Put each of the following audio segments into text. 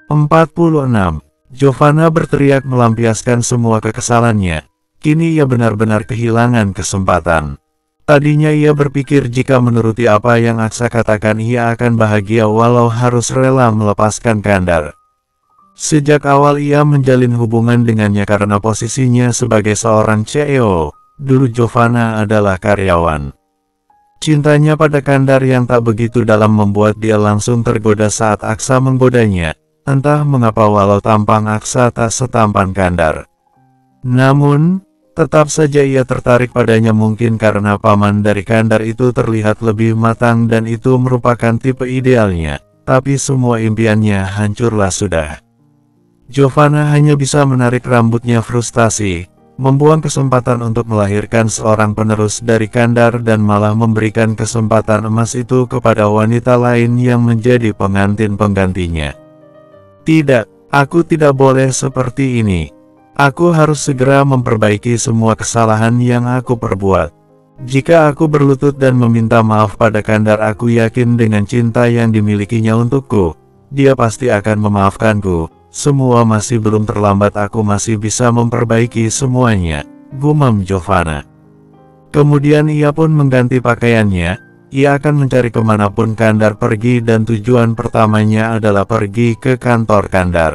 46. Giovanna berteriak melampiaskan semua kekesalannya. Kini ia benar-benar kehilangan kesempatan. Tadinya ia berpikir jika menuruti apa yang Aksa katakan ia akan bahagia walau harus rela melepaskan Kandar. Sejak awal ia menjalin hubungan dengannya karena posisinya sebagai seorang CEO. Dulu Giovanna adalah karyawan. Cintanya pada Kandar yang tak begitu dalam membuat dia langsung tergoda saat Aksa menggodanya. Entah mengapa walau tampang Aksa tak setampan Kandar. Namun, tetap saja ia tertarik padanya mungkin karena paman dari Kandar itu terlihat lebih matang dan itu merupakan tipe idealnya. Tapi semua impiannya hancurlah sudah. Giovanna hanya bisa menarik rambutnya frustasi, membuang kesempatan untuk melahirkan seorang penerus dari Kandar dan malah memberikan kesempatan emas itu kepada wanita lain yang menjadi pengantin penggantinya. Tidak, aku tidak boleh seperti ini. Aku harus segera memperbaiki semua kesalahan yang aku perbuat. Jika aku berlutut dan meminta maaf pada Kandar, aku yakin dengan cinta yang dimilikinya untukku, dia pasti akan memaafkanku. Semua masih belum terlambat, aku masih bisa memperbaiki semuanya, gumam Giovanna. Kemudian ia pun mengganti pakaiannya. Ia akan mencari kemanapun Kandar pergi dan tujuan pertamanya adalah pergi ke kantor Kandar.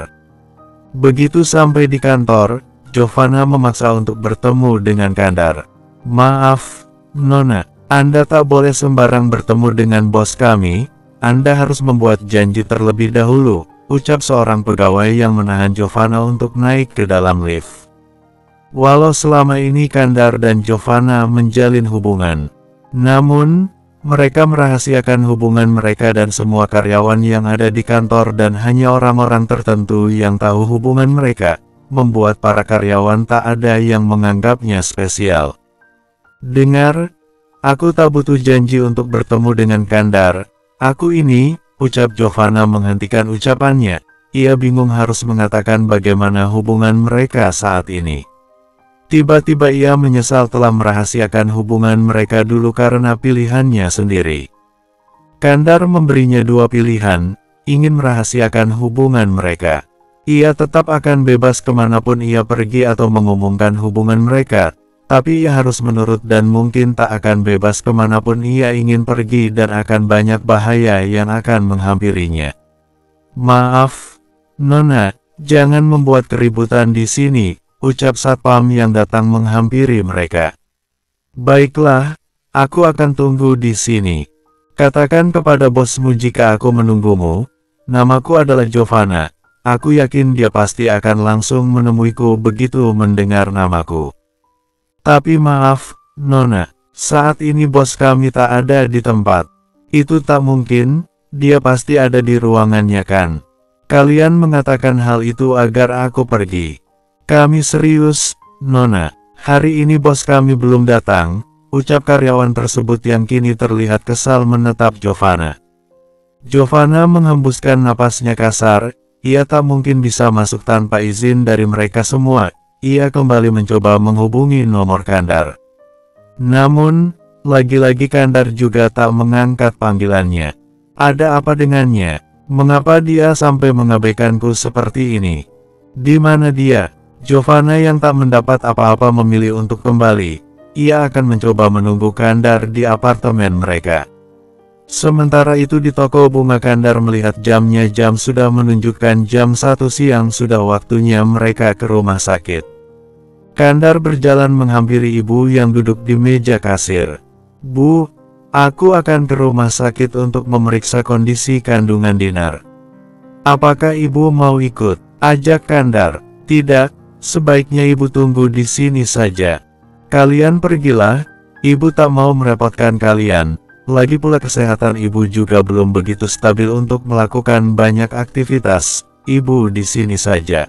Begitu sampai di kantor, Giovanna memaksa untuk bertemu dengan Kandar. Maaf, Nona, Anda tak boleh sembarang bertemu dengan bos kami, Anda harus membuat janji terlebih dahulu, ucap seorang pegawai yang menahan Giovanna untuk naik ke dalam lift. Walau selama ini Kandar dan Giovanna menjalin hubungan, namun mereka merahasiakan hubungan mereka dan semua karyawan yang ada di kantor dan hanya orang-orang tertentu yang tahu hubungan mereka, membuat para karyawan tak ada yang menganggapnya spesial. Dengar, aku tak butuh janji untuk bertemu dengan Kandar, aku ini, ucap Giovanna menghentikan ucapannya, ia bingung harus mengatakan bagaimana hubungan mereka saat ini. Tiba-tiba ia menyesal telah merahasiakan hubungan mereka dulu karena pilihannya sendiri. Kandar memberinya dua pilihan, ingin merahasiakan hubungan mereka. Ia tetap akan bebas kemanapun ia pergi atau mengumumkan hubungan mereka, tapi ia harus menurut dan mungkin tak akan bebas kemanapun ia ingin pergi dan akan banyak bahaya yang akan menghampirinya. Maaf, Nona, jangan membuat keributan di sini, ucap satpam yang datang menghampiri mereka. Baiklah, aku akan tunggu di sini. Katakan kepada bosmu jika aku menunggumu. Namaku adalah Giovanna. Aku yakin dia pasti akan langsung menemuiku begitu mendengar namaku. Tapi maaf, Nona, saat ini bos kami tak ada di tempat. Itu tak mungkin, dia pasti ada di ruangannya kan? Kalian mengatakan hal itu agar aku pergi. Kami serius, Nona. Hari ini bos kami belum datang, ucap karyawan tersebut yang kini terlihat kesal menatap Giovanna. Giovanna menghembuskan napasnya kasar, ia tak mungkin bisa masuk tanpa izin dari mereka semua. Ia kembali mencoba menghubungi nomor Kandar. Namun, lagi-lagi Kandar juga tak mengangkat panggilannya. Ada apa dengannya? Mengapa dia sampai mengabaikanku seperti ini? Di mana dia? Giovanna yang tak mendapat apa-apa memilih untuk kembali. Ia akan mencoba menunggu Kandar di apartemen mereka. Sementara itu di toko bunga Kandar melihat jamnya, jam sudah menunjukkan jam 1 siang, sudah waktunya mereka ke rumah sakit. Kandar berjalan menghampiri ibu yang duduk di meja kasir. Bu, aku akan ke rumah sakit untuk memeriksa kondisi kandungan Dinar. Apakah ibu mau ikut? Ajak Kandar. Tidak. Sebaiknya ibu tunggu di sini saja. Kalian pergilah, ibu tak mau merepotkan kalian. Lagi pula kesehatan ibu juga belum begitu stabil untuk melakukan banyak aktivitas. Ibu di sini saja.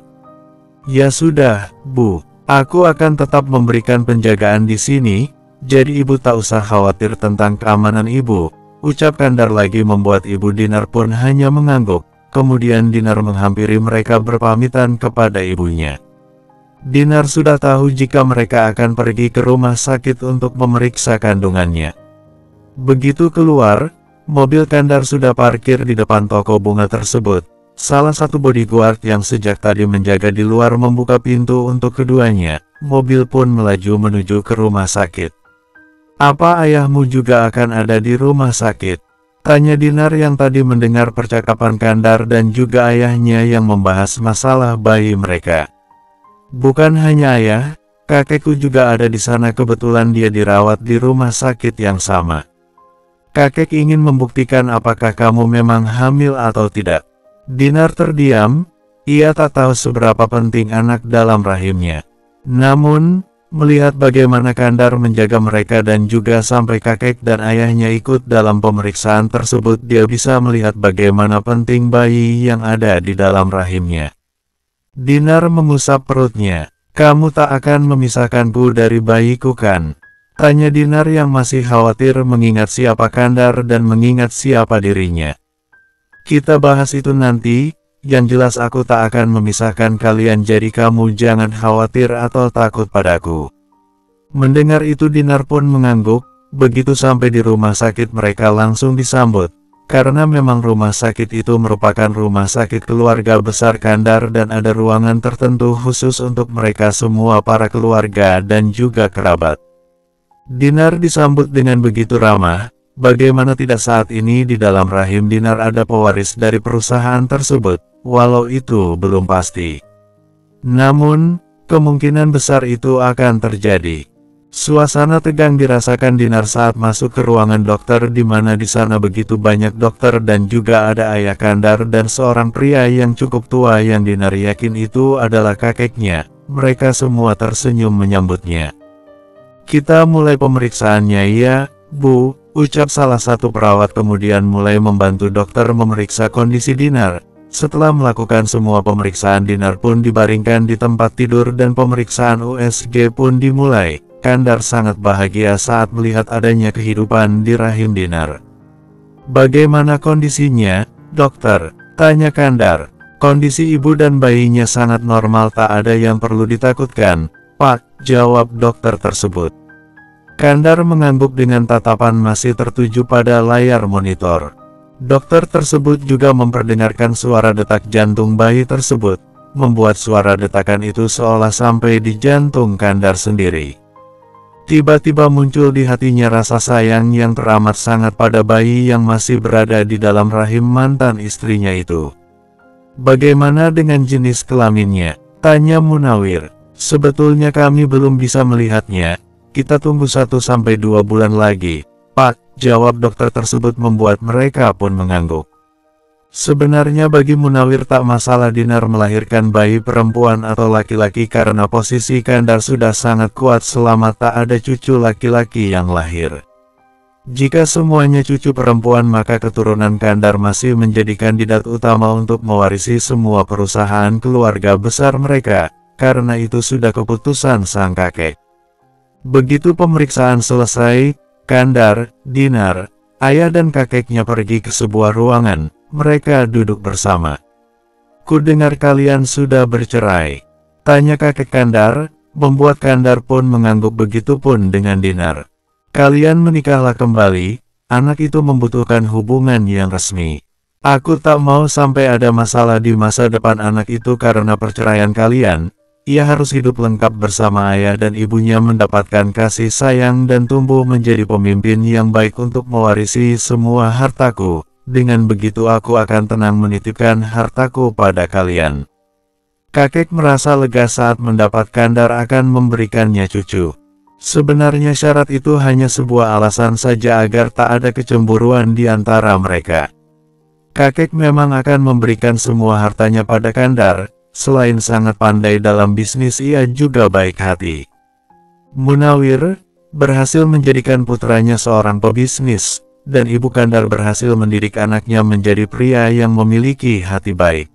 Ya sudah, Bu. Aku akan tetap memberikan penjagaan di sini, jadi ibu tak usah khawatir tentang keamanan ibu, ucap Kandar lagi membuat ibu Dinar pun hanya mengangguk. Kemudian Dinar menghampiri mereka berpamitan kepada ibunya. Dinar sudah tahu jika mereka akan pergi ke rumah sakit untuk memeriksa kandungannya. Begitu keluar, mobil Kandar sudah parkir di depan toko bunga tersebut. Salah satu bodyguard yang sejak tadi menjaga di luar membuka pintu untuk keduanya. Mobil pun melaju menuju ke rumah sakit. "Apa ayahmu juga akan ada di rumah sakit?" tanya Dinar yang tadi mendengar percakapan Kandar dan juga ayahnya yang membahas masalah bayi mereka. "Bukan hanya ayah, kakekku juga ada di sana, kebetulan dia dirawat di rumah sakit yang sama. Kakek ingin membuktikan apakah kamu memang hamil atau tidak." Dinar terdiam, ia tak tahu seberapa penting anak dalam rahimnya. Namun, melihat bagaimana Kandar menjaga mereka dan juga sampai kakek dan ayahnya ikut dalam pemeriksaan tersebut, dia bisa melihat bagaimana penting bayi yang ada di dalam rahimnya. Dinar mengusap perutnya. "Kamu tak akan memisahkanku dari bayiku kan?" tanya Dinar yang masih khawatir mengingat siapa Kandar dan mengingat siapa dirinya. "Kita bahas itu nanti, yang jelas aku tak akan memisahkan kalian, jadi kamu jangan khawatir atau takut padaku." Mendengar itu Dinar pun mengangguk. Begitu sampai di rumah sakit mereka langsung disambut. Karena memang rumah sakit itu merupakan rumah sakit keluarga besar Kandar dan ada ruangan tertentu khusus untuk mereka semua para keluarga dan juga kerabat. Dinar disambut dengan begitu ramah. Bagaimana tidak saat ini di dalam rahim Dinar ada pewaris dari perusahaan tersebut, walau itu belum pasti. Namun, kemungkinan besar itu akan terjadi. Suasana tegang dirasakan Dinar saat masuk ke ruangan dokter, di mana di sana begitu banyak dokter dan juga ada ayah Kandar dan seorang pria yang cukup tua yang Dinar yakin itu adalah kakeknya. Mereka semua tersenyum menyambutnya. "Kita mulai pemeriksaannya ya, Bu," ucap salah satu perawat kemudian mulai membantu dokter memeriksa kondisi Dinar. Setelah melakukan semua pemeriksaan, Dinar pun dibaringkan di tempat tidur dan pemeriksaan USG pun dimulai. Kandar sangat bahagia saat melihat adanya kehidupan di rahim Dinar. "Bagaimana kondisinya, dokter?" tanya Kandar. "Kondisi ibu dan bayinya sangat normal, tak ada yang perlu ditakutkan, Pak," jawab dokter tersebut. Kandar mengangguk dengan tatapan masih tertuju pada layar monitor. Dokter tersebut juga memperdengarkan suara detak jantung bayi tersebut, membuat suara detakan itu seolah sampai di jantung Kandar sendiri. Tiba-tiba muncul di hatinya rasa sayang yang teramat sangat pada bayi yang masih berada di dalam rahim mantan istrinya itu. "Bagaimana dengan jenis kelaminnya?" tanya Munawir. "Sebetulnya kami belum bisa melihatnya, kita tunggu 1-2 bulan lagi, Pak," jawab dokter tersebut membuat mereka pun mengangguk. Sebenarnya bagi Munawir tak masalah Dinar melahirkan bayi perempuan atau laki-laki karena posisi Kandar sudah sangat kuat selama tak ada cucu laki-laki yang lahir. Jika semuanya cucu perempuan maka keturunan Kandar masih menjadi kandidat utama untuk mewarisi semua perusahaan keluarga besar mereka, karena itu sudah keputusan sang kakek. Begitu pemeriksaan selesai, Kandar, Dinar, ayah dan kakeknya pergi ke sebuah ruangan. Mereka duduk bersama. "Ku dengar kalian sudah bercerai?" tanya kakek Kandar, membuat Kandar pun mengangguk, begitu pun dengan Dinar. "Kalian menikahlah kembali, anak itu membutuhkan hubungan yang resmi. Aku tak mau sampai ada masalah di masa depan anak itu karena perceraian kalian. Ia harus hidup lengkap bersama ayah dan ibunya, mendapatkan kasih sayang dan tumbuh menjadi pemimpin yang baik untuk mewarisi semua hartaku. Dengan begitu aku akan tenang menitipkan hartaku pada kalian." Kakek merasa lega saat mendapat Kandar akan memberikannya cucu. Sebenarnya syarat itu hanya sebuah alasan saja agar tak ada kecemburuan di antara mereka. Kakek memang akan memberikan semua hartanya pada Kandar. Selain sangat pandai dalam bisnis, ia juga baik hati. Munawir berhasil menjadikan putranya seorang pebisnis, dan ibu Kandar berhasil mendidik anaknya menjadi pria yang memiliki hati baik.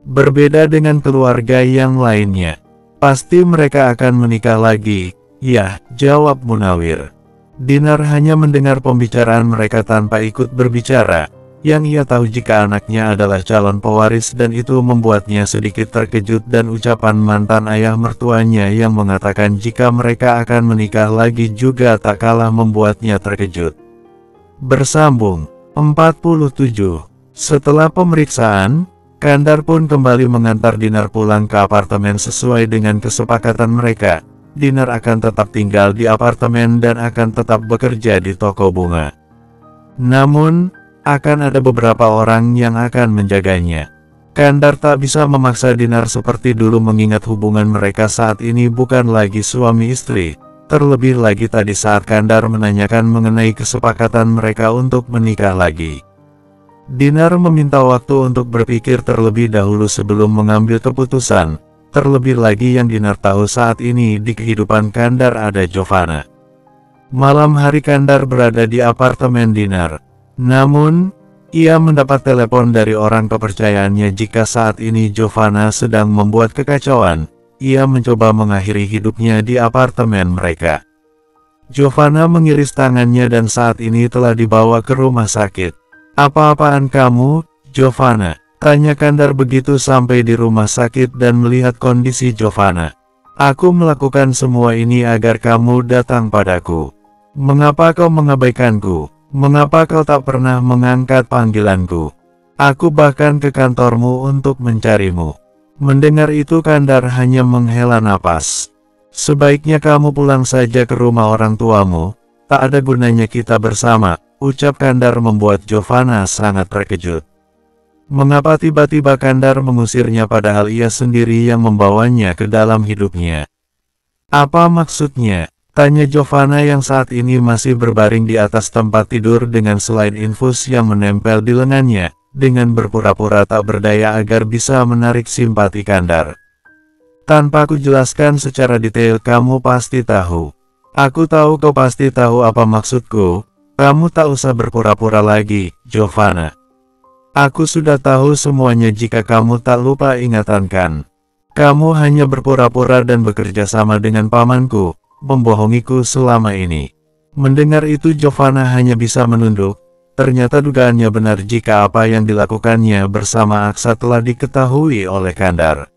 Berbeda dengan keluarga yang lainnya, pasti mereka akan menikah lagi, ya, jawab Munawir. Dinar hanya mendengar pembicaraan mereka tanpa ikut berbicara. Yang ia tahu jika anaknya adalah calon pewaris dan itu membuatnya sedikit terkejut, dan ucapan mantan ayah mertuanya yang mengatakan jika mereka akan menikah lagi juga tak kalah membuatnya terkejut. Bersambung 47. Setelah pemeriksaan, Kandar pun kembali mengantar Dinar pulang ke apartemen sesuai dengan kesepakatan mereka. Dinar akan tetap tinggal di apartemen dan akan tetap bekerja di toko bunga. Namun, akan ada beberapa orang yang akan menjaganya. Kandar tak bisa memaksa Dinar seperti dulu mengingat hubungan mereka saat ini bukan lagi suami istri. Terlebih lagi tadi saat Kandar menanyakan mengenai kesepakatan mereka untuk menikah lagi. Dinar meminta waktu untuk berpikir terlebih dahulu sebelum mengambil keputusan. Terlebih lagi yang Dinar tahu saat ini di kehidupan Kandar ada Giovanna. Malam hari Kandar berada di apartemen Dinar. Namun, ia mendapat telepon dari orang kepercayaannya jika saat ini Giovanna sedang membuat kekacauan. Ia mencoba mengakhiri hidupnya di apartemen mereka. Giovanna mengiris tangannya dan saat ini telah dibawa ke rumah sakit. "Apa-apaan kamu, Giovanna?" tanya Kandar begitu sampai di rumah sakit dan melihat kondisi Giovanna. "Aku melakukan semua ini agar kamu datang padaku. Mengapa kau mengabaikanku? Mengapa kau tak pernah mengangkat panggilanku? Aku bahkan ke kantormu untuk mencarimu." Mendengar itu Kandar hanya menghela napas. "Sebaiknya kamu pulang saja ke rumah orang tuamu. Tak ada gunanya kita bersama," ucap Kandar membuat Giovanna sangat terkejut. Mengapa tiba-tiba Kandar mengusirnya padahal ia sendiri yang membawanya ke dalam hidupnya? "Apa maksudnya?" tanya Giovanna yang saat ini masih berbaring di atas tempat tidur dengan selain infus yang menempel di lengannya, dengan berpura-pura tak berdaya agar bisa menarik simpati Kandar. "Tanpa aku jelaskan secara detail kamu pasti tahu. Aku tahu kau pasti tahu apa maksudku. Kamu tak usah berpura-pura lagi, Giovanna. Aku sudah tahu semuanya jika kamu tak lupa ingatan kan. Kamu hanya berpura-pura dan bekerja sama dengan pamanku, membohongiku selama ini." Mendengar itu Giovanna hanya bisa menunduk. Ternyata dugaannya benar jika apa yang dilakukannya bersama Aksa telah diketahui oleh Kandar.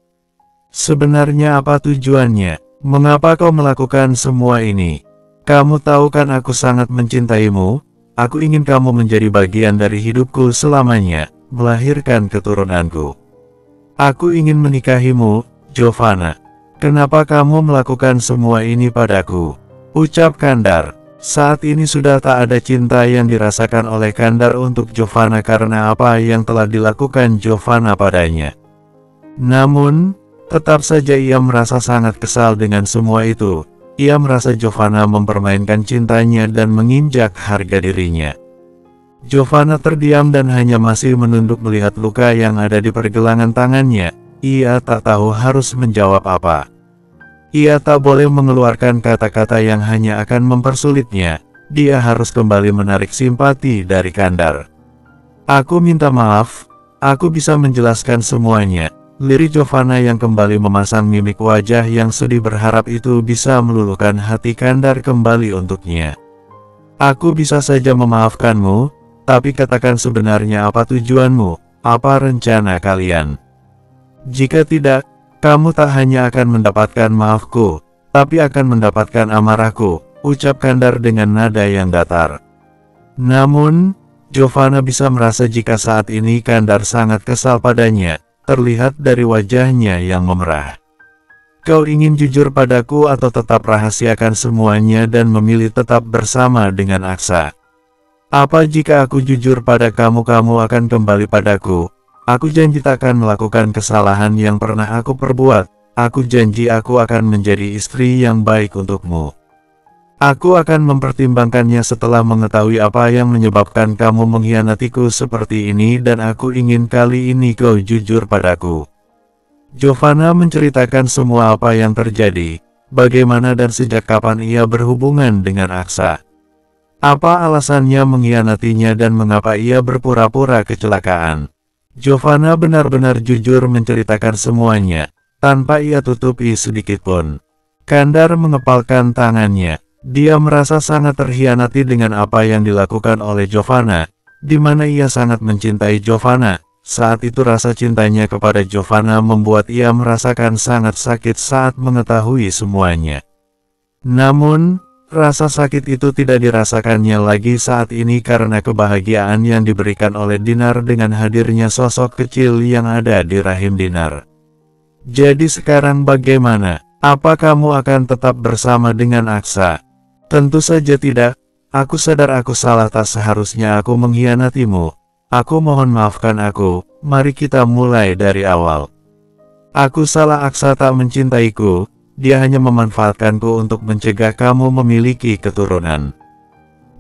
"Sebenarnya apa tujuannya? Mengapa kau melakukan semua ini? Kamu tahu kan aku sangat mencintaimu. Aku ingin kamu menjadi bagian dari hidupku selamanya, melahirkan keturunanku. Aku ingin menikahimu, Giovanna. Kenapa kamu melakukan semua ini padaku?" ucap Kandar. Saat ini sudah tak ada cinta yang dirasakan oleh Kandar untuk Giovanna karena apa yang telah dilakukan Giovanna padanya. Namun, tetap saja ia merasa sangat kesal dengan semua itu. Ia merasa Giovanna mempermainkan cintanya dan menginjak harga dirinya. Giovanna terdiam dan hanya masih menunduk melihat luka yang ada di pergelangan tangannya. Ia tak tahu harus menjawab apa. Ia tak boleh mengeluarkan kata-kata yang hanya akan mempersulitnya. Dia harus kembali menarik simpati dari Kandar. "Aku minta maaf, aku bisa menjelaskan semuanya," lirik Giovanna yang kembali memasang mimik wajah yang sedih berharap itu bisa meluluhkan hati Kandar kembali untuknya. "Aku bisa saja memaafkanmu, tapi katakan sebenarnya apa tujuanmu, apa rencana kalian? Jika tidak, kamu tak hanya akan mendapatkan maafku, tapi akan mendapatkan amarahku," ucap Kandar dengan nada yang datar. Namun, Giovanna bisa merasa jika saat ini Kandar sangat kesal padanya, terlihat dari wajahnya yang memerah. "Kau ingin jujur padaku atau tetap rahasiakan semuanya dan memilih tetap bersama dengan Aksa? Apa jika aku jujur pada kamu akan kembali padaku? Aku janji tak akan melakukan kesalahan yang pernah aku perbuat. Aku janji aku akan menjadi istri yang baik untukmu. Aku akan mempertimbangkannya setelah mengetahui apa yang menyebabkan kamu mengkhianatiku seperti ini dan aku ingin kali ini kau jujur padaku." Giovanna menceritakan semua apa yang terjadi, bagaimana dan sejak kapan ia berhubungan dengan Aksa. Apa alasannya mengkhianatinya dan mengapa ia berpura-pura kecelakaan. Giovanna benar-benar jujur menceritakan semuanya, tanpa ia tutupi sedikitpun. Kandar mengepalkan tangannya. Dia merasa sangat terhianati dengan apa yang dilakukan oleh Giovanna, di mana ia sangat mencintai Giovanna. Saat itu rasa cintanya kepada Giovanna membuat ia merasakan sangat sakit saat mengetahui semuanya. Namun, Rasa sakit itu tidak dirasakannya lagi saat ini karena kebahagiaan yang diberikan oleh Dinar dengan hadirnya sosok kecil yang ada di rahim Dinar. Jadi sekarang bagaimana? Apa kamu akan tetap bersama dengan Aksa? Tentu saja tidak. Aku sadar aku salah, tak seharusnya aku mengkhianatimu. Aku mohon maafkan aku, mari kita mulai dari awal. Aku salah, Aksa tak mencintaiku, dia hanya memanfaatkanku untuk mencegah kamu memiliki keturunan.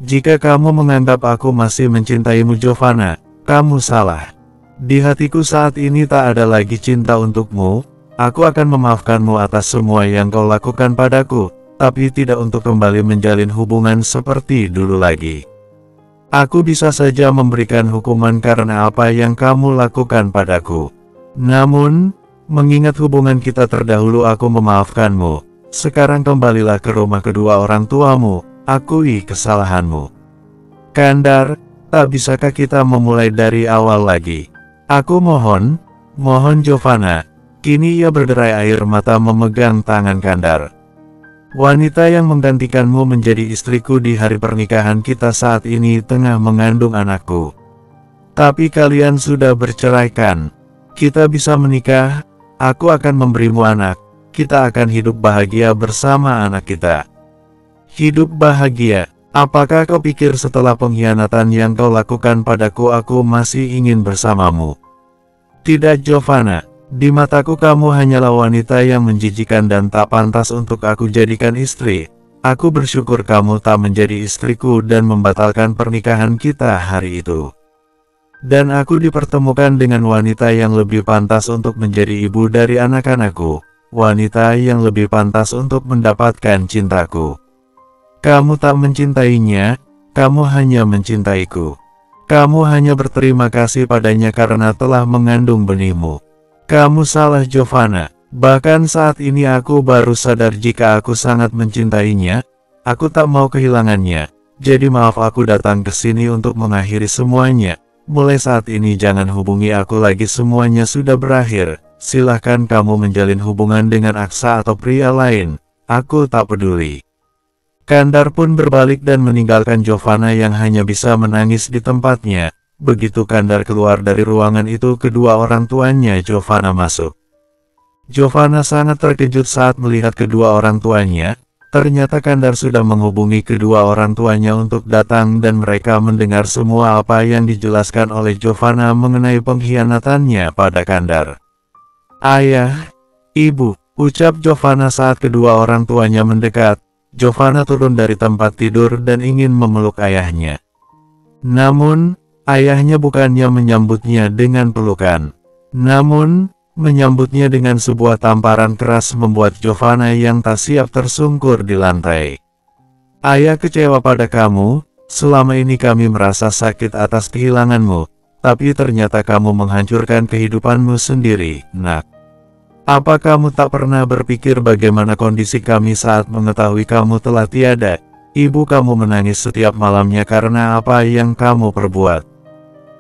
Jika kamu menganggap aku masih mencintaimu Giovanna, kamu salah. Di hatiku saat ini tak ada lagi cinta untukmu. Aku akan memaafkanmu atas semua yang kau lakukan padaku, tapi tidak untuk kembali menjalin hubungan seperti dulu lagi. Aku bisa saja memberikan hukuman karena apa yang kamu lakukan padaku. Namun, mengingat hubungan kita terdahulu, aku memaafkanmu. Sekarang kembalilah ke rumah kedua orang tuamu, akui kesalahanmu. Kandar, tak bisakah kita memulai dari awal lagi? Aku mohon Giovanna. Kini ia berderai air mata memegang tangan Kandar. Wanita yang menggantikanmu menjadi istriku di hari pernikahan kita saat ini tengah mengandung anakku. Tapi kalian sudah berceraikan. Kita bisa menikah, aku akan memberimu anak, kita akan hidup bahagia bersama anak kita. Hidup bahagia? Apakah kau pikir setelah pengkhianatan yang kau lakukan padaku aku masih ingin bersamamu? Tidak Giovanna. Di mataku kamu hanyalah wanita yang menjijikan dan tak pantas untuk aku jadikan istri. Aku bersyukur kamu tak menjadi istriku dan membatalkan pernikahan kita hari itu. Dan aku dipertemukan dengan wanita yang lebih pantas untuk menjadi ibu dari anak-anakku. Wanita yang lebih pantas untuk mendapatkan cintaku. Kamu tak mencintainya, kamu hanya mencintaiku. Kamu hanya berterima kasih padanya karena telah mengandung benihmu. Kamu salah Giovanna, bahkan saat ini aku baru sadar jika aku sangat mencintainya, aku tak mau kehilangannya, jadi maaf aku datang ke sini untuk mengakhiri semuanya, mulai saat ini jangan hubungi aku lagi, semuanya sudah berakhir, silahkan kamu menjalin hubungan dengan Aksa atau pria lain, aku tak peduli. Kandar pun berbalik dan meninggalkan Giovanna yang hanya bisa menangis di tempatnya. Begitu Kandar keluar dari ruangan itu, kedua orang tuanya Giovanna masuk. Giovanna sangat terkejut saat melihat kedua orang tuanya. Ternyata Kandar sudah menghubungi kedua orang tuanya untuk datang dan mereka mendengar semua apa yang dijelaskan oleh Giovanna mengenai pengkhianatannya pada Kandar. Ayah, ibu, ucap Giovanna saat kedua orang tuanya mendekat. Giovanna turun dari tempat tidur dan ingin memeluk ayahnya. Namun, ayahnya bukannya menyambutnya dengan pelukan. Namun, menyambutnya dengan sebuah tamparan keras membuat Giovanna yang tak siap tersungkur di lantai. Ayah kecewa pada kamu, selama ini kami merasa sakit atas kehilanganmu, tapi ternyata kamu menghancurkan kehidupanmu sendiri, nak. Apa kamu tak pernah berpikir bagaimana kondisi kami saat mengetahui kamu telah tiada? Ibu kamu menangis setiap malamnya karena apa yang kamu perbuat.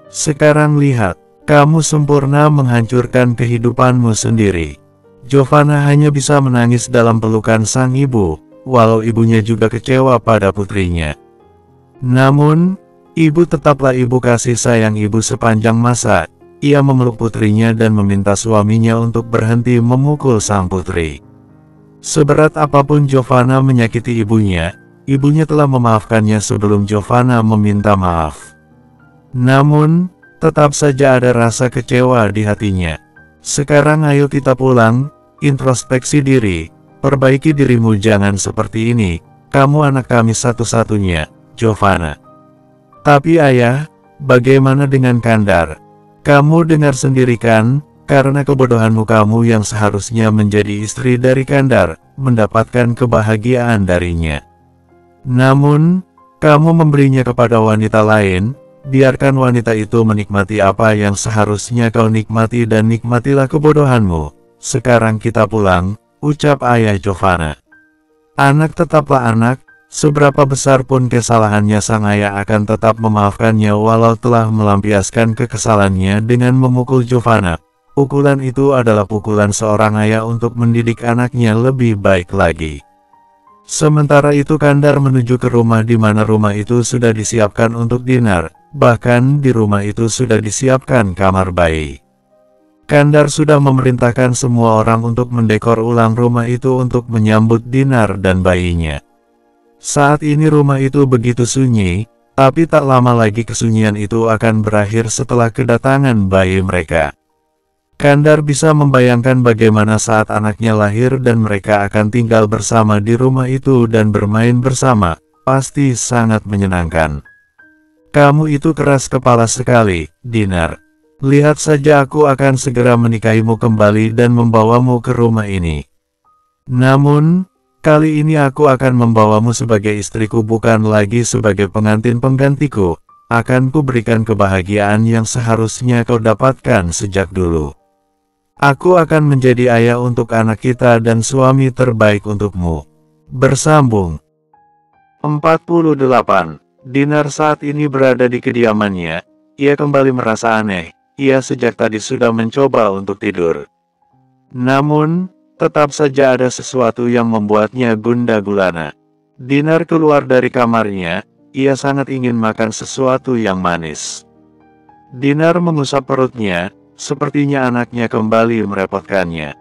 Sekarang lihat, kamu sempurna menghancurkan kehidupanmu sendiri. Giovanna hanya bisa menangis dalam pelukan sang ibu, walau ibunya juga kecewa pada putrinya. Namun, ibu tetaplah ibu kasih sayang ibu sepanjang masa. Ia memeluk putrinya dan meminta suaminya untuk berhenti memukul sang putri. Seberat apapun Giovanna menyakiti ibunya, ibunya telah memaafkannya sebelum Giovanna meminta maaf. Namun, tetap saja ada rasa kecewa di hatinya. Sekarang ayo kita pulang, introspeksi diri, perbaiki dirimu, jangan seperti ini, kamu anak kami satu-satunya, Giovanna. Tapi ayah, bagaimana dengan Kandar? Kamu dengar sendiri kan, karena kebodohanmu kamu yang seharusnya menjadi istri dari Kandar, mendapatkan kebahagiaan darinya. Namun, kamu memberinya kepada wanita lain, biarkan wanita itu menikmati apa yang seharusnya kau nikmati dan nikmatilah kebodohanmu. Sekarang kita pulang, ucap ayah Giovanna. Anak tetaplah anak. Seberapa besar pun kesalahannya, sang ayah akan tetap memaafkannya walau telah melampiaskan kekesalannya dengan memukul Giovanna. Pukulan itu adalah pukulan seorang ayah untuk mendidik anaknya lebih baik lagi. Sementara itu Kandar menuju ke rumah di mana rumah itu sudah disiapkan untuk Dinar, bahkan di rumah itu sudah disiapkan kamar bayi. Kandar sudah memerintahkan semua orang untuk mendekor ulang rumah itu untuk menyambut Dinar dan bayinya. Saat ini rumah itu begitu sunyi, tapi tak lama lagi kesunyian itu akan berakhir setelah kedatangan bayi mereka. Kandar bisa membayangkan bagaimana saat anaknya lahir dan mereka akan tinggal bersama di rumah itu dan bermain bersama, pasti sangat menyenangkan. Kamu itu keras kepala sekali, Dinar. Lihat saja aku akan segera menikahimu kembali dan membawamu ke rumah ini. Namun, kali ini aku akan membawamu sebagai istriku bukan lagi sebagai pengantin penggantiku. Akan kuberikan kebahagiaan yang seharusnya kau dapatkan sejak dulu. Aku akan menjadi ayah untuk anak kita dan suami terbaik untukmu. Bersambung 48. Dinar saat ini berada di kediamannya. Ia kembali merasa aneh. Ia sejak tadi sudah mencoba untuk tidur. Namun, tetap saja ada sesuatu yang membuatnya gundah gulana. Dinar keluar dari kamarnya. Ia sangat ingin makan sesuatu yang manis. Dinar mengusap perutnya. Sepertinya anaknya kembali merepotkannya.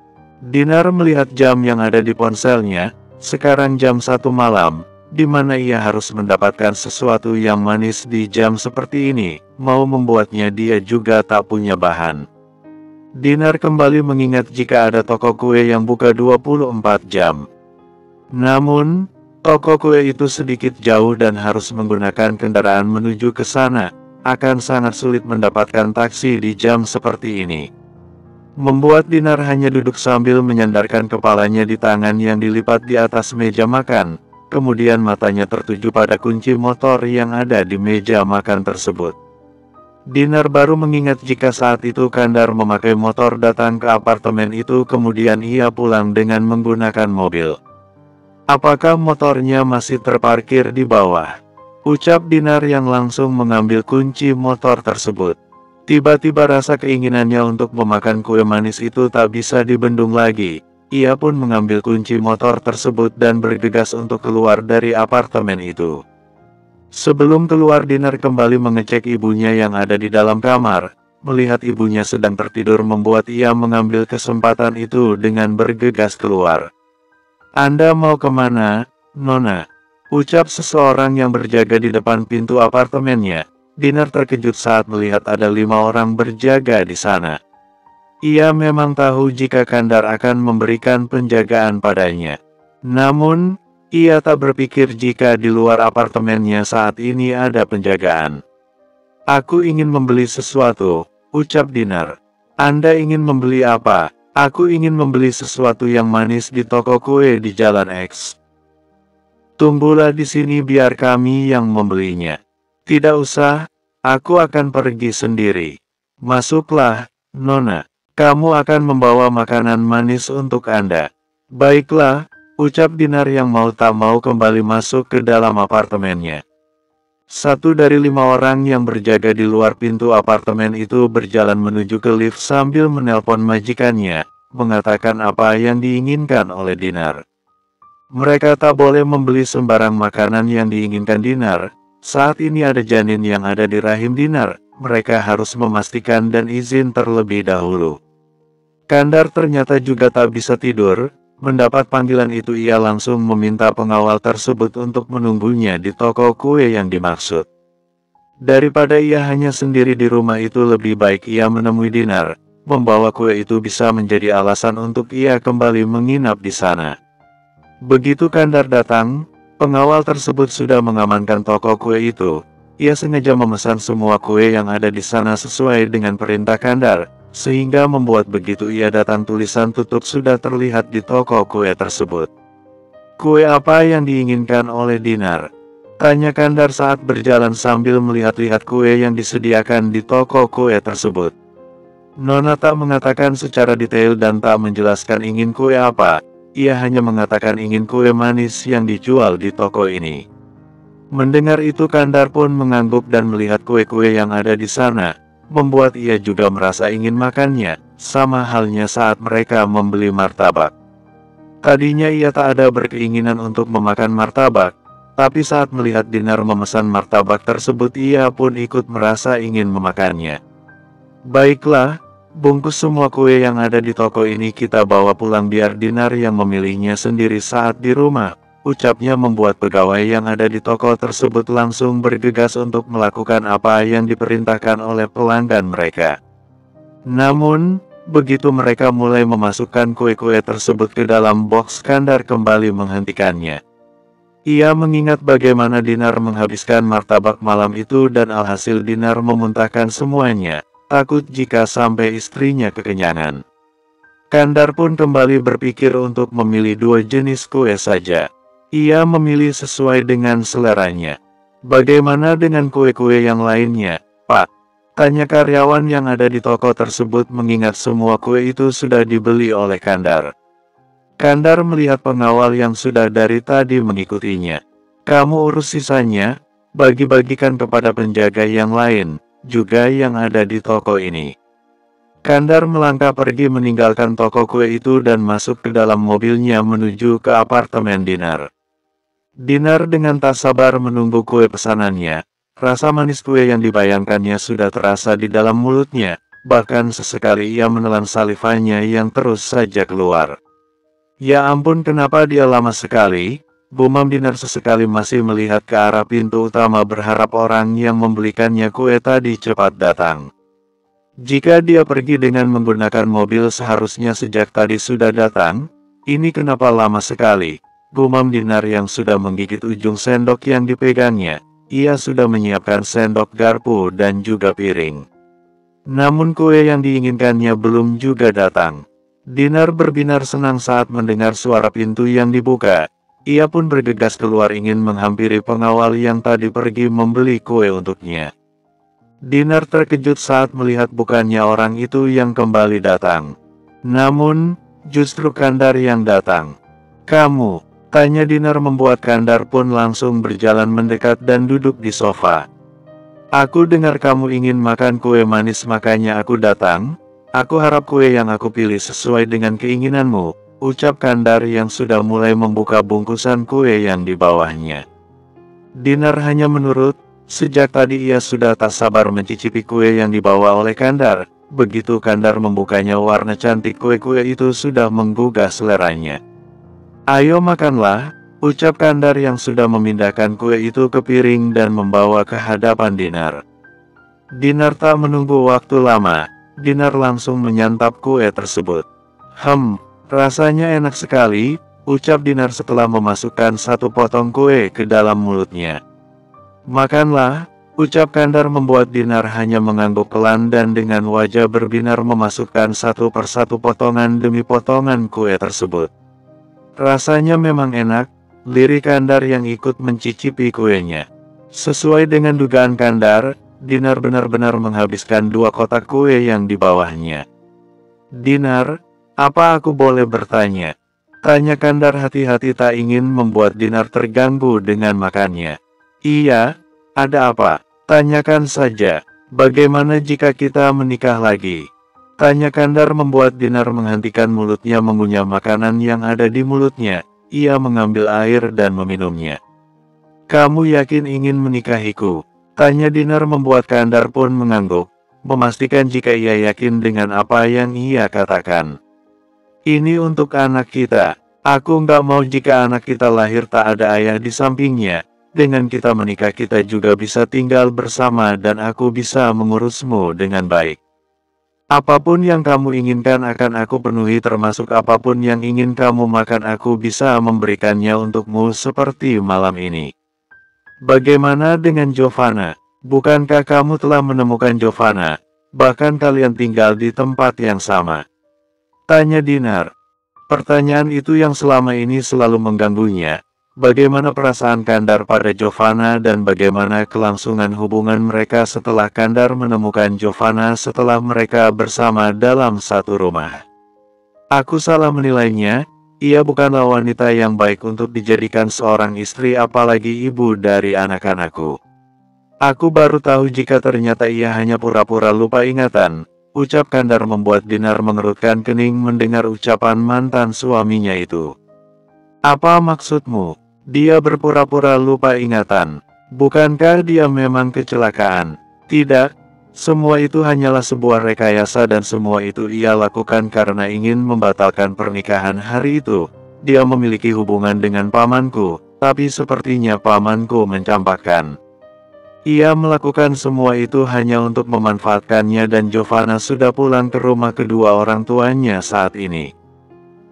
Dinar melihat jam yang ada di ponselnya. Sekarang jam 1 malam, di mana ia harus mendapatkan sesuatu yang manis di jam seperti ini, mau membuatnya dia juga tak punya bahan. Dinar kembali mengingat jika ada toko kue yang buka 24 jam. Namun, toko kue itu sedikit jauh dan harus menggunakan kendaraan menuju ke sana. Akan sangat sulit mendapatkan taksi di jam seperti ini. Membuat Dinar hanya duduk sambil menyandarkan kepalanya di tangan yang dilipat di atas meja makan. Kemudian matanya tertuju pada kunci motor yang ada di meja makan tersebut. Dinar baru mengingat jika saat itu Kandar memakai motor datang ke apartemen itu kemudian ia pulang dengan menggunakan mobil. Apakah motornya masih terparkir di bawah? Ucap Dinar yang langsung mengambil kunci motor tersebut. Tiba-tiba rasa keinginannya untuk memakan kue manis itu tak bisa dibendung lagi. Ia pun mengambil kunci motor tersebut dan bergegas untuk keluar dari apartemen itu. Sebelum keluar Dinar kembali mengecek ibunya yang ada di dalam kamar. Melihat ibunya sedang tertidur membuat ia mengambil kesempatan itu dengan bergegas keluar. "Anda mau kemana, Nona?" Ucap seseorang yang berjaga di depan pintu apartemennya. Dinar terkejut saat melihat ada 5 orang berjaga di sana. Ia memang tahu jika Kandar akan memberikan penjagaan padanya. Namun, ia tak berpikir jika di luar apartemennya saat ini ada penjagaan. "Aku ingin membeli sesuatu," ucap Dinar. "Anda ingin membeli apa?" "Aku ingin membeli sesuatu yang manis di toko kue di Jalan X." "Tunggulah di sini biar kami yang membelinya." "Tidak usah, aku akan pergi sendiri." "Masuklah, Nona. Kamu akan membawa makanan manis untuk Anda." "Baiklah," ucap Dinar yang mau tak mau kembali masuk ke dalam apartemennya. Satu dari 5 orang yang berjaga di luar pintu apartemen itu berjalan menuju ke lift sambil menelpon majikannya, mengatakan apa yang diinginkan oleh Dinar. Mereka tak boleh membeli sembarang makanan yang diinginkan Dinar. Saat ini ada janin yang ada di rahim Dinar. Mereka harus memastikan dan izin terlebih dahulu. Kandar ternyata juga tak bisa tidur. Mendapat panggilan itu ia langsung meminta pengawal tersebut untuk menunggunya di toko kue yang dimaksud. Daripada ia hanya sendiri di rumah itu lebih baik ia menemui Dinar. Membawa kue itu bisa menjadi alasan untuk ia kembali menginap di sana. Begitu Kandar datang, pengawal tersebut sudah mengamankan toko kue itu. Ia sengaja memesan semua kue yang ada di sana sesuai dengan perintah Kandar, sehingga membuat begitu ia datang tulisan tutup sudah terlihat di toko kue tersebut. "Kue apa yang diinginkan oleh Dinar?" tanya Kandar saat berjalan sambil melihat-lihat kue yang disediakan di toko kue tersebut. Nona tak mengatakan secara detail dan tak menjelaskan ingin kue apa. Ia hanya mengatakan ingin kue manis yang dijual di toko ini. Mendengar itu Kandar pun mengangguk dan melihat kue-kue yang ada di sana, membuat ia juga merasa ingin makannya, sama halnya saat mereka membeli martabak. Tadinya ia tak ada berkeinginan untuk memakan martabak, tapi saat melihat Dinar memesan martabak tersebut ia pun ikut merasa ingin memakannya. Baiklah, bungkus semua kue yang ada di toko ini kita bawa pulang biar Dinar yang memilihnya sendiri saat di rumah, ucapnya membuat pegawai yang ada di toko tersebut langsung bergegas untuk melakukan apa yang diperintahkan oleh pelanggan mereka. Namun, begitu mereka mulai memasukkan kue-kue tersebut ke dalam box, Kandar kembali menghentikannya. Ia mengingat bagaimana Dinar menghabiskan martabak malam itu dan alhasil Dinar memuntahkan semuanya, takut jika sampai istrinya kekenyangan. Kandar pun kembali berpikir untuk memilih 2 jenis kue saja. Ia memilih sesuai dengan seleranya. Bagaimana dengan kue-kue yang lainnya, Pak? Tanya karyawan yang ada di toko tersebut mengingat semua kue itu sudah dibeli oleh Kandar. Kandar melihat pengawal yang sudah dari tadi mengikutinya. Kamu urus sisanya, bagi-bagikan kepada penjaga yang lain, juga yang ada di toko ini. Kandar melangkah pergi meninggalkan toko kue itu dan masuk ke dalam mobilnya menuju ke apartemen Dinar. Dinar dengan tak sabar menunggu kue pesanannya. Rasa manis kue yang dibayangkannya sudah terasa di dalam mulutnya, bahkan sesekali ia menelan salivanya yang terus saja keluar. Ya ampun, kenapa dia lama sekali? Gumam Dinar sesekali masih melihat ke arah pintu utama berharap orang yang membelikannya kue tadi cepat datang. Jika dia pergi dengan menggunakan mobil seharusnya sejak tadi sudah datang, ini kenapa lama sekali? Gumam Dinar yang sudah menggigit ujung sendok yang dipegangnya. Ia sudah menyiapkan sendok, garpu, dan juga piring. Namun kue yang diinginkannya belum juga datang. Dinar berbinar senang saat mendengar suara pintu yang dibuka. Ia pun bergegas keluar ingin menghampiri pengawal yang tadi pergi membeli kue untuknya. Dinar terkejut saat melihat bukannya orang itu yang kembali datang. Namun, justru Kandar yang datang. Kamu? Tanya Dinar membuat Kandar pun langsung berjalan mendekat dan duduk di sofa. Aku dengar kamu ingin makan kue manis makanya aku datang. Aku harap kue yang aku pilih sesuai dengan keinginanmu, ucap Kandar yang sudah mulai membuka bungkusan kue yang di bawahnya. Dinar hanya menurut, sejak tadi ia sudah tak sabar mencicipi kue yang dibawa oleh Kandar. Begitu Kandar membukanya warna cantik kue-kue itu sudah menggugah seleranya. Ayo makanlah, ucap Kandar yang sudah memindahkan kue itu ke piring dan membawa ke hadapan Dinar. Dinar tak menunggu waktu lama, Dinar langsung menyantap kue tersebut. Rasanya enak sekali, ucap Dinar setelah memasukkan 1 potong kue ke dalam mulutnya. Makanlah, ucap Kandar membuat Dinar hanya mengangguk pelan dan dengan wajah berbinar memasukkan 1 persatu potongan demi potongan kue tersebut. Rasanya memang enak, lirik Kandar yang ikut mencicipi kuenya. Sesuai dengan dugaan Kandar, Dinar benar-benar menghabiskan 2 kotak kue yang di bawahnya. Dinar, apa aku boleh bertanya? Tanya Kandar hati-hati tak ingin membuat Dinar terganggu dengan makannya. Iya, ada apa? Tanyakan saja, bagaimana jika kita menikah lagi? Tanya Kandar membuat Dinar menghentikan mulutnya mengunyah makanan yang ada di mulutnya. Ia mengambil air dan meminumnya. Kamu yakin ingin menikahiku? Tanya Dinar membuat Kandar pun mengangguk, memastikan jika ia yakin dengan apa yang ia katakan. Ini untuk anak kita. Aku nggak mau jika anak kita lahir tak ada ayah di sampingnya. Dengan kita menikah kita juga bisa tinggal bersama dan aku bisa mengurusmu dengan baik. Apapun yang kamu inginkan akan aku penuhi termasuk apapun yang ingin kamu makan aku bisa memberikannya untukmu seperti malam ini. Bagaimana dengan Giovanna? Bukankah kamu telah menemukan Giovanna? Bahkan kalian tinggal di tempat yang sama. Tanya Dinar. Pertanyaan itu yang selama ini selalu mengganggunya. Bagaimana perasaan Kandar pada Giovanna dan bagaimana kelangsungan hubungan mereka setelah Kandar menemukan Giovanna setelah mereka bersama dalam satu rumah. Aku salah menilainya, ia bukanlah wanita yang baik untuk dijadikan seorang istri apalagi ibu dari anak-anakku. Aku baru tahu jika ternyata ia hanya pura-pura lupa ingatan, ucap Kandar membuat Dinar mengerutkan kening mendengar ucapan mantan suaminya itu. Apa maksudmu? Dia berpura-pura lupa ingatan. Bukankah dia memang kecelakaan? Tidak, semua itu hanyalah sebuah rekayasa dan semua itu ia lakukan karena ingin membatalkan pernikahan hari itu. Dia memiliki hubungan dengan pamanku, tapi sepertinya pamanku mencampakkan. Ia melakukan semua itu hanya untuk memanfaatkannya dan Giovanna sudah pulang ke rumah kedua orang tuanya saat ini.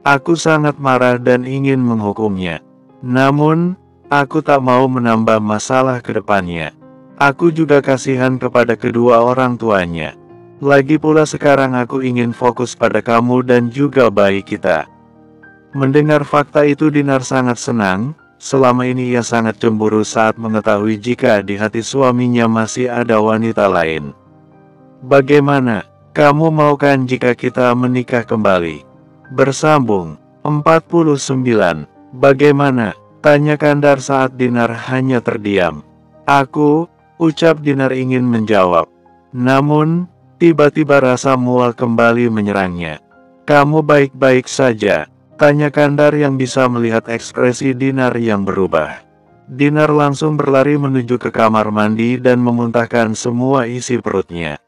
Aku sangat marah dan ingin menghukumnya. Namun, aku tak mau menambah masalah ke depannya. Aku juga kasihan kepada kedua orang tuanya. Lagi pula sekarang aku ingin fokus pada kamu dan juga bayi kita. Mendengar fakta itu Dinar sangat senang. Selama ini ia sangat cemburu saat mengetahui jika di hati suaminya masih ada wanita lain. Bagaimana? Kamu mau kan jika kita menikah kembali? Bersambung 49. Bagaimana? Tanya Kandar saat Dinar hanya terdiam. Aku, ucap Dinar ingin menjawab. Namun, tiba-tiba rasa mual kembali menyerangnya. Kamu baik-baik saja? Tanya Kandar yang bisa melihat ekspresi Dinar yang berubah. Dinar langsung berlari menuju ke kamar mandi dan memuntahkan semua isi perutnya.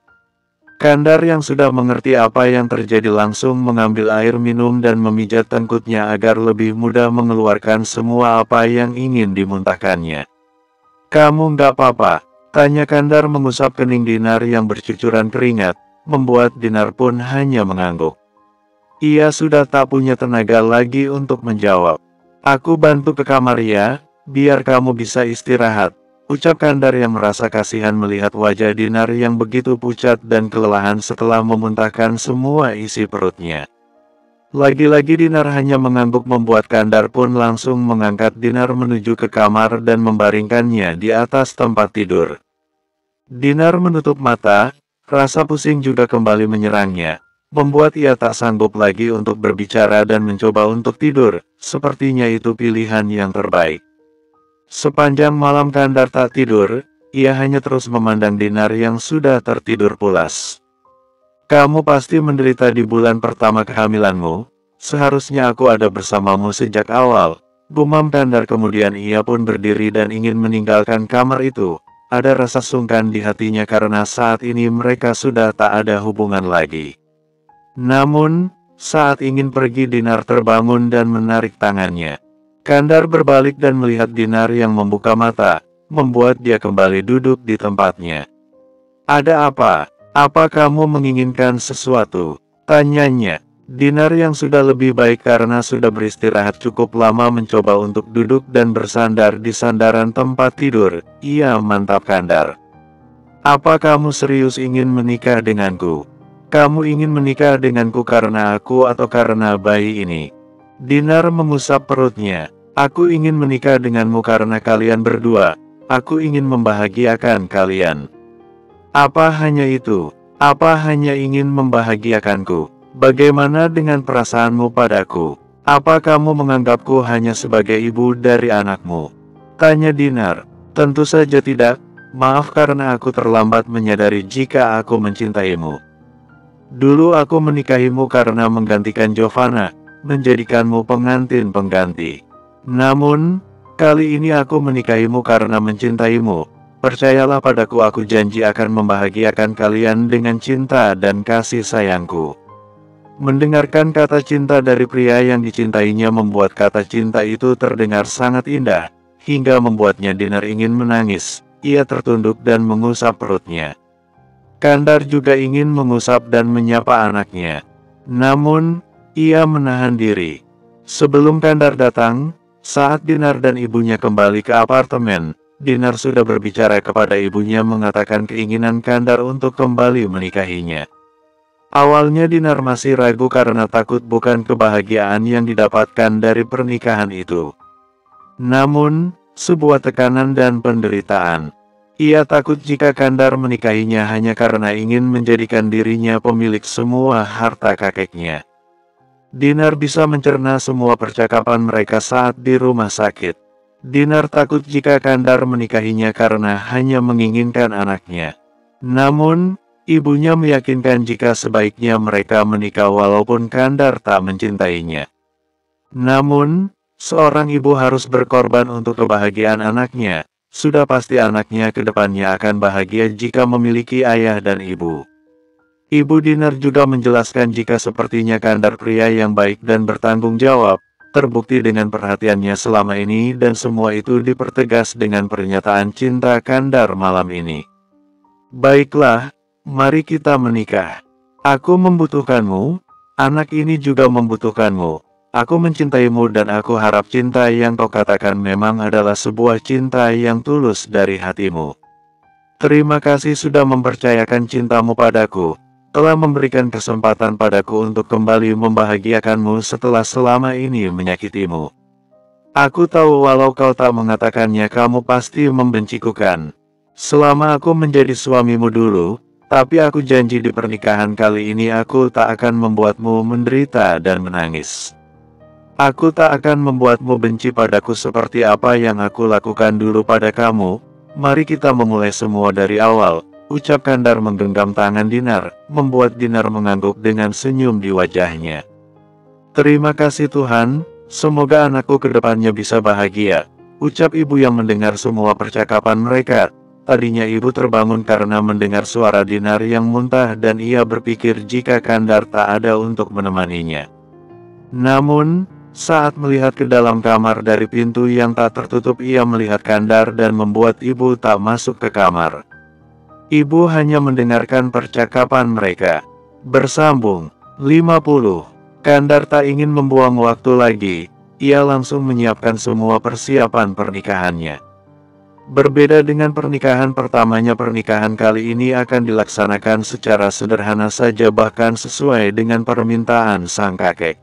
Kandar yang sudah mengerti apa yang terjadi langsung mengambil air minum dan memijat tengkutnya agar lebih mudah mengeluarkan semua apa yang ingin dimuntahkannya. Kamu nggak apa-apa? Tanya Kandar mengusap kening Dinar yang bercucuran keringat, membuat Dinar pun hanya mengangguk. Ia sudah tak punya tenaga lagi untuk menjawab. Aku bantu ke kamar ya, biar kamu bisa istirahat. Ucap Kandar yang merasa kasihan melihat wajah Dinar yang begitu pucat dan kelelahan setelah memuntahkan semua isi perutnya. Lagi-lagi Dinar hanya mengangguk membuat Kandar pun langsung mengangkat Dinar menuju ke kamar dan membaringkannya di atas tempat tidur. Dinar menutup mata, rasa pusing juga kembali menyerangnya, membuat ia tak sanggup lagi untuk berbicara dan mencoba untuk tidur, sepertinya itu pilihan yang terbaik. Sepanjang malam Kandar tak tidur, ia hanya terus memandang Dinar yang sudah tertidur pulas. Kamu pasti menderita di bulan pertama kehamilanmu, seharusnya aku ada bersamamu sejak awal, gumam Kandar kemudian ia pun berdiri dan ingin meninggalkan kamar itu. Ada rasa sungkan di hatinya karena saat ini mereka sudah tak ada hubungan lagi. Namun, saat ingin pergi Dinar terbangun dan menarik tangannya. Kandar berbalik dan melihat Dinar yang membuka mata, membuat dia kembali duduk di tempatnya. Ada apa? Apa kamu menginginkan sesuatu? Tanyanya. Dinar yang sudah lebih baik karena sudah beristirahat cukup lama mencoba untuk duduk dan bersandar di sandaran tempat tidur. Ia mantap Kandar. Apa kamu serius ingin menikah denganku? Kamu ingin menikah denganku karena aku atau karena bayi ini? Dinar mengusap perutnya. Aku ingin menikah denganmu karena kalian berdua. Aku ingin membahagiakan kalian. Apa hanya itu? Apa hanya ingin membahagiakanku? Bagaimana dengan perasaanmu padaku? Apa kamu menganggapku hanya sebagai ibu dari anakmu? Tanya Dinar. Tentu saja tidak. Maaf karena aku terlambat menyadari jika aku mencintaimu. Dulu aku menikahimu karena menggantikan Giovanna, menjadikanmu pengantin pengganti. Namun, kali ini aku menikahimu karena mencintaimu. Percayalah padaku, aku janji akan membahagiakan kalian dengan cinta dan kasih sayangku. Mendengarkan kata cinta dari pria yang dicintainya membuat kata cinta itu terdengar sangat indah, hingga membuatnya Dinar ingin menangis. Ia tertunduk dan mengusap perutnya. Kandar juga ingin mengusap dan menyapa anaknya. Namun, ia menahan diri. Sebelum Kandar datang, saat Dinar dan ibunya kembali ke apartemen, Dinar sudah berbicara kepada ibunya mengatakan keinginan Kandar untuk kembali menikahinya. Awalnya Dinar masih ragu karena takut bukan kebahagiaan yang didapatkan dari pernikahan itu. Namun, sebuah tekanan dan penderitaan. Ia takut jika Kandar menikahinya hanya karena ingin menjadikan dirinya pemilik semua harta kakeknya. Dinar bisa mencerna semua percakapan mereka saat di rumah sakit. Dinar takut jika Kandar menikahinya karena hanya menginginkan anaknya. Namun, ibunya meyakinkan jika sebaiknya mereka menikah walaupun Kandar tak mencintainya. Namun, Seorang ibu harus berkorban untuk kebahagiaan anaknya. Sudah pasti anaknya ke depannya akan bahagia jika memiliki ayah dan ibu. Ibu Dinar juga menjelaskan jika sepertinya Kandar pria yang baik dan bertanggung jawab, terbukti dengan perhatiannya selama ini dan semua itu dipertegas dengan pernyataan cinta Kandar malam ini. Baiklah, mari kita menikah. Aku membutuhkanmu, anak ini juga membutuhkanmu. Aku mencintaimu dan aku harap cinta yang kau katakan memang adalah sebuah cinta yang tulus dari hatimu. Terima kasih sudah mempercayakan cintamu padaku, telah memberikan kesempatan padaku untuk kembali membahagiakanmu setelah selama ini menyakitimu. Aku tahu walau kau tak mengatakannya kamu pasti membenciku kan. Selama aku menjadi suamimu dulu, tapi aku janji di pernikahan kali ini aku tak akan membuatmu menderita dan menangis. Aku tak akan membuatmu benci padaku seperti apa yang aku lakukan dulu pada kamu. Mari kita memulai semua dari awal, ucap Kandar menggenggam tangan Dinar, membuat Dinar mengangguk dengan senyum di wajahnya. Terima kasih Tuhan, semoga anakku ke depannya bisa bahagia, ucap ibu yang mendengar semua percakapan mereka. Tadinya ibu terbangun karena mendengar suara Dinar yang muntah dan ia berpikir jika Kandar tak ada untuk menemaninya. Namun, saat melihat ke dalam kamar dari pintu yang tak tertutup ia melihat Kandar dan membuat ibu tak masuk ke kamar. Ibu hanya mendengarkan percakapan mereka. Bersambung, 50. Kandar tak ingin membuang waktu lagi, ia langsung menyiapkan semua persiapan pernikahannya. Berbeda dengan pernikahan pertamanya, pernikahan kali ini akan dilaksanakan secara sederhana saja bahkan sesuai dengan permintaan sang kakek.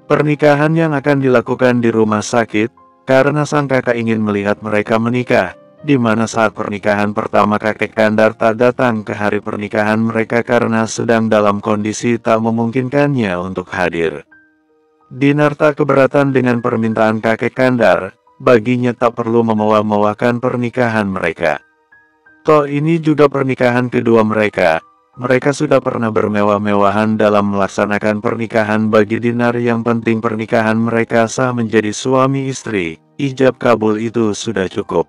Pernikahan yang akan dilakukan di rumah sakit, karena sang kakak ingin melihat mereka menikah, di mana saat pernikahan pertama kakek Kandar tak datang ke hari pernikahan mereka karena sedang dalam kondisi tak memungkinkannya untuk hadir. Dinar tak keberatan dengan permintaan kakek Kandar, baginya tak perlu memewah-mewahkan pernikahan mereka. Toh ini juga pernikahan kedua mereka. Mereka sudah pernah bermewah-mewahan dalam melaksanakan pernikahan. Bagi Dinar yang penting pernikahan mereka sah menjadi suami istri, ijab kabul itu sudah cukup.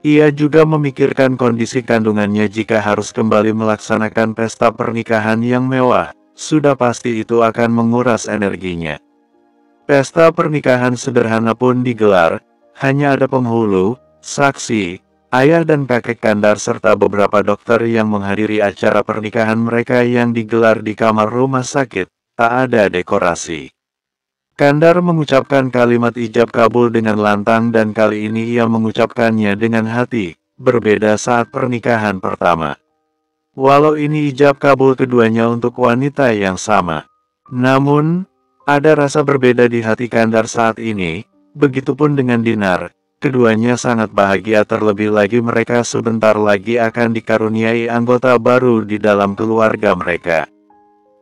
Ia juga memikirkan kondisi kandungannya jika harus kembali melaksanakan pesta pernikahan yang mewah, sudah pasti itu akan menguras energinya. Pesta pernikahan sederhana pun digelar, hanya ada penghulu, saksi, ayah dan kakek Kandar serta beberapa dokter yang menghadiri acara pernikahan mereka yang digelar di kamar rumah sakit, tak ada dekorasi. Kandar mengucapkan kalimat ijab kabul dengan lantang dan kali ini ia mengucapkannya dengan hati, berbeda saat pernikahan pertama. Walau ini ijab kabul keduanya untuk wanita yang sama. Namun, ada rasa berbeda di hati Kandar saat ini, begitupun dengan Dinar. Keduanya sangat bahagia terlebih lagi mereka sebentar lagi akan dikaruniai anggota baru di dalam keluarga mereka.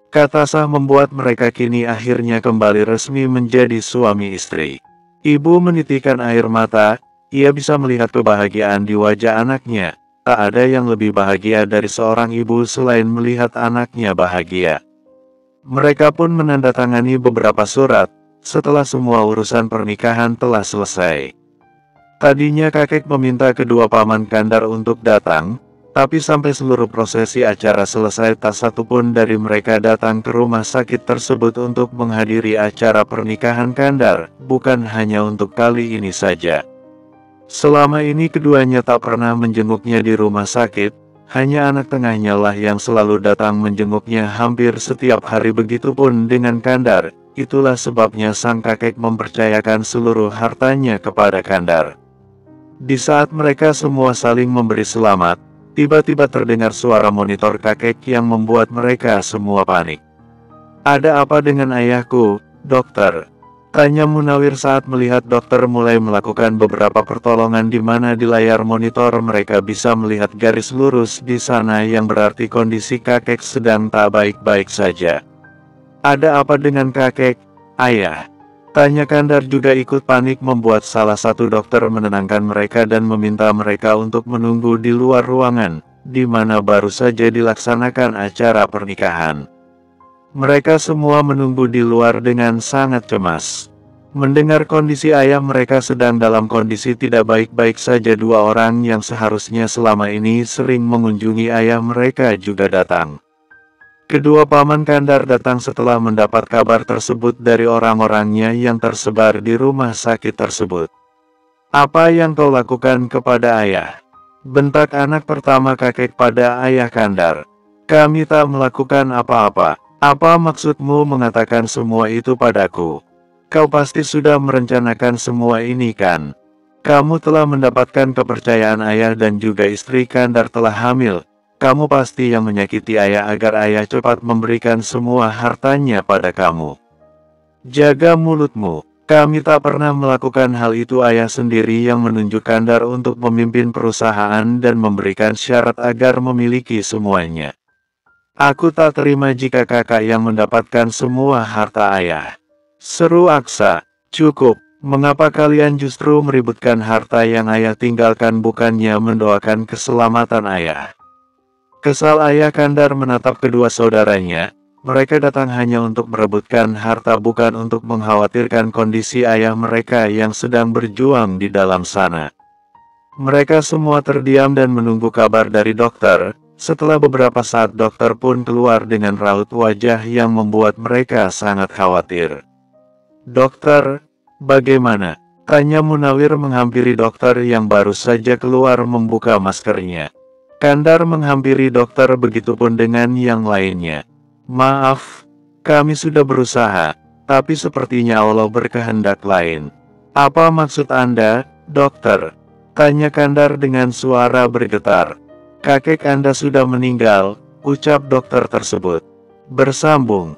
Kata sah membuat mereka kini akhirnya kembali resmi menjadi suami istri. Ibu menitikkan air mata, ia bisa melihat kebahagiaan di wajah anaknya. Tak ada yang lebih bahagia dari seorang ibu selain melihat anaknya bahagia. Mereka pun menandatangani beberapa surat, setelah semua urusan pernikahan telah selesai. Tadinya kakek meminta kedua paman Kandar untuk datang, tapi sampai seluruh prosesi acara selesai tak satupun dari mereka datang ke rumah sakit tersebut untuk menghadiri acara pernikahan Kandar, bukan hanya untuk kali ini saja. Selama ini keduanya tak pernah menjenguknya di rumah sakit, hanya anak tengahnya lah yang selalu datang menjenguknya hampir setiap hari. Begitupun dengan Kandar, itulah sebabnya sang kakek mempercayakan seluruh hartanya kepada Kandar. Di saat mereka semua saling memberi selamat, tiba-tiba terdengar suara monitor kakek yang membuat mereka semua panik. "Ada apa dengan ayahku, dokter?" tanya Munawir saat melihat dokter mulai melakukan beberapa pertolongan di mana di layar monitor mereka bisa melihat garis lurus di sana yang berarti kondisi kakek sedang tak baik-baik saja. "Ada apa dengan kakek, ayah?" tanya Kandar juga ikut panik membuat salah satu dokter menenangkan mereka dan meminta mereka untuk menunggu di luar ruangan, di mana baru saja dilaksanakan acara pernikahan. Mereka semua menunggu di luar dengan sangat cemas. Mendengar kondisi ayah mereka sedang dalam kondisi tidak baik-baik saja, dua orang yang seharusnya selama ini sering mengunjungi ayah mereka juga datang. Kedua paman Kandar datang setelah mendapat kabar tersebut dari orang-orangnya yang tersebar di rumah sakit tersebut. "Apa yang kau lakukan kepada ayah?" bentak anak pertama kakek pada ayah Kandar. "Kami tak melakukan apa-apa. Apa maksudmu mengatakan semua itu padaku? Kau pasti sudah merencanakan semua ini kan? Kamu telah mendapatkan kepercayaan ayah dan juga istri Kandar telah hamil. Kamu pasti yang menyakiti ayah agar ayah cepat memberikan semua hartanya pada kamu. Jaga mulutmu. Kami tak pernah melakukan hal itu." Ayah sendiri yang menunjuk Kandar untuk memimpin perusahaan dan memberikan syarat agar memiliki semuanya. "Aku tak terima jika kakak yang mendapatkan semua harta ayah," seru Aksa. "Cukup, mengapa kalian justru meributkan harta yang ayah tinggalkan bukannya mendoakan keselamatan ayah?" Kesal ayah Kandar menatap kedua saudaranya. Mereka datang hanya untuk merebutkan harta, bukan untuk mengkhawatirkan kondisi ayah mereka yang sedang berjuang di dalam sana. Mereka semua terdiam dan menunggu kabar dari dokter. Setelah beberapa saat dokter pun keluar dengan raut wajah yang membuat mereka sangat khawatir. "Dokter, bagaimana?" tanya Munawir menghampiri dokter yang baru saja keluar membuka maskernya. Kandar menghampiri dokter, begitupun dengan yang lainnya. "Maaf, kami sudah berusaha, tapi sepertinya Allah berkehendak lain." "Apa maksud Anda, dokter?" tanya Kandar dengan suara bergetar. "Kakek Anda sudah meninggal," ucap dokter tersebut. Bersambung.